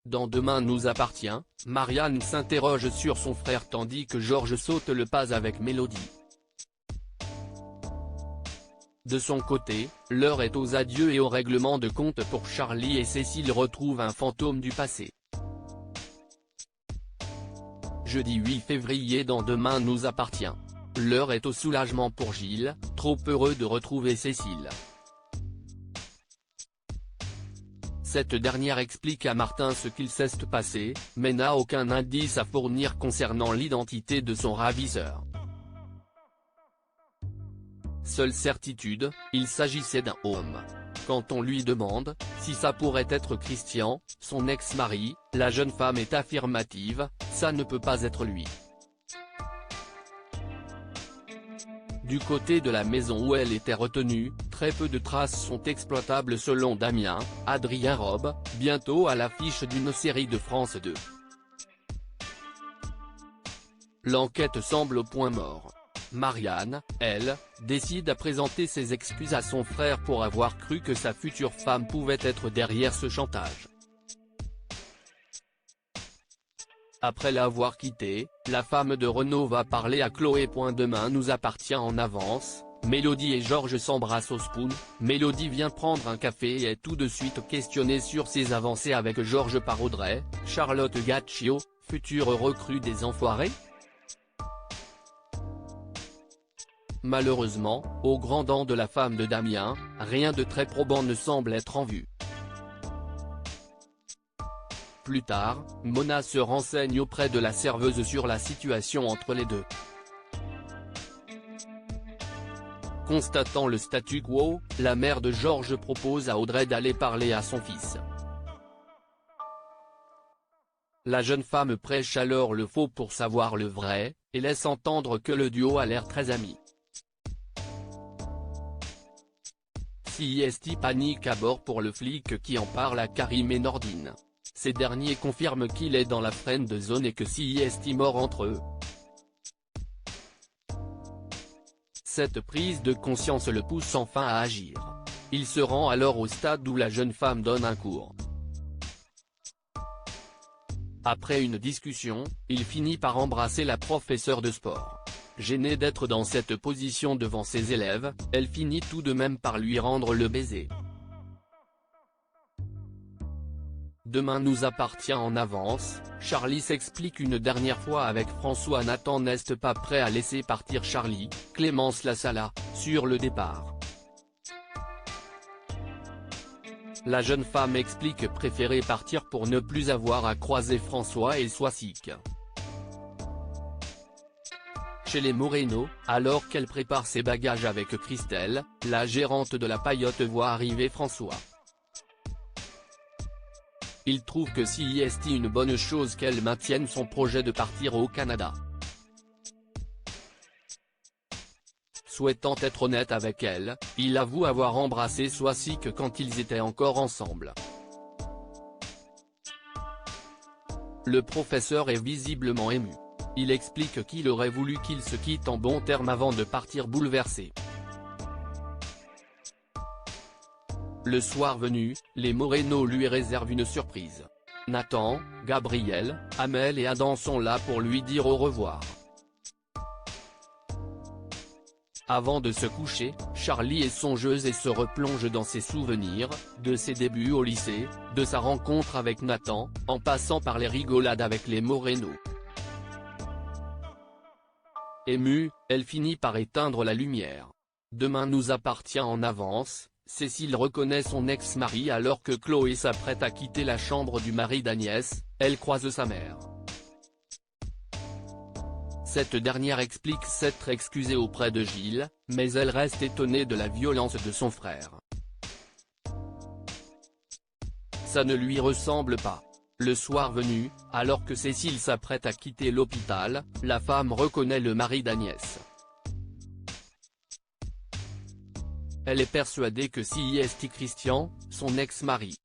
Dans Demain nous appartient, Marianne s'interroge sur son frère tandis que Georges saute le pas avec Mélodie. De son côté, l'heure est aux adieux et au règlement de compte pour Charlie et Cécile retrouvent un fantôme du passé. Jeudi 8 février dans Demain nous appartient. L'heure est au soulagement pour Gilles, trop heureux de retrouver Cécile. Cette dernière explique à Martin ce qu'il s'est passé, mais n'a aucun indice à fournir concernant l'identité de son ravisseur. Seule certitude, il s'agissait d'un homme. Quand on lui demande si ça pourrait être Christian, son ex-mari, la jeune femme est affirmative, ça ne peut pas être lui. Du côté de la maison où elle était retenue, très peu de traces sont exploitables selon Damien, Adrien Robe, bientôt à l'affiche d'une série de France 2. L'enquête semble au point mort. Marianne, elle, décide à présenter ses excuses à son frère pour avoir cru que sa future femme pouvait être derrière ce chantage. Après l'avoir quitté, la femme de Renaud va parler à Chloé. Demain nous appartient en avance, Mélodie et Georges s'embrassent au spoon, Mélodie vient prendre un café et est tout de suite questionnée sur ses avancées avec Georges par Audrey, Charlotte Gaccio, future recrue des Enfoirés. Malheureusement, au grand dam de la femme de Damien, rien de très probant ne semble être en vue. Plus tard, Mona se renseigne auprès de la serveuse sur la situation entre les deux. Constatant le statu quo, la mère de Georges propose à Audrey d'aller parler à son fils. La jeune femme prêche alors le faux pour savoir le vrai, et laisse entendre que le duo a l'air très amis. CIST panique à bord pour le flic qui en parle à Karim et Nordine. Ces derniers confirment qu'il est dans la friend zone et que CIST mord entre eux. Cette prise de conscience le pousse enfin à agir. Il se rend alors au stade où la jeune femme donne un cours. Après une discussion, il finit par embrasser la professeure de sport. Gênée d'être dans cette position devant ses élèves, elle finit tout de même par lui rendre le baiser. Demain nous appartient en avance, Charlie s'explique une dernière fois avec François. Nathan n'est pas prêt à laisser partir Charlie, Clémence Lassala, sur le départ. La jeune femme explique préférer partir pour ne plus avoir à croiser François et Soisic. Chez les Moreno, alors qu'elle prépare ses bagages avec Christelle, la gérante de la Paillote voit arriver François. Il trouve que CIST une bonne chose qu'elle maintienne son projet de partir au Canada. Souhaitant être honnête avec elle, il avoue avoir embrassé Soisic quand ils étaient encore ensemble. Le professeur est visiblement ému. Il explique qu'il aurait voulu qu'ils se quittent en bons termes avant de partir bouleversé. Le soir venu, les Moreno lui réservent une surprise. Nathan, Gabriel, Amel et Adam sont là pour lui dire au revoir. Avant de se coucher, Charlie est songeuse et se replonge dans ses souvenirs, de ses débuts au lycée, de sa rencontre avec Nathan, en passant par les rigolades avec les Moreno. Émue, elle finit par éteindre la lumière. Demain nous appartient en avance, Cécile reconnaît son ex-mari alors que Chloé s'apprête à quitter la chambre du mari d'Agnès, elle croise sa mère. Cette dernière explique s'être excusée auprès de Gilles, mais elle reste étonnée de la violence de son frère. Ça ne lui ressemble pas. Le soir venu, alors que Cécile s'apprête à quitter l'hôpital, la femme reconnaît le mari d'Agnès. Elle est persuadée que CIST Christian, son ex-mari.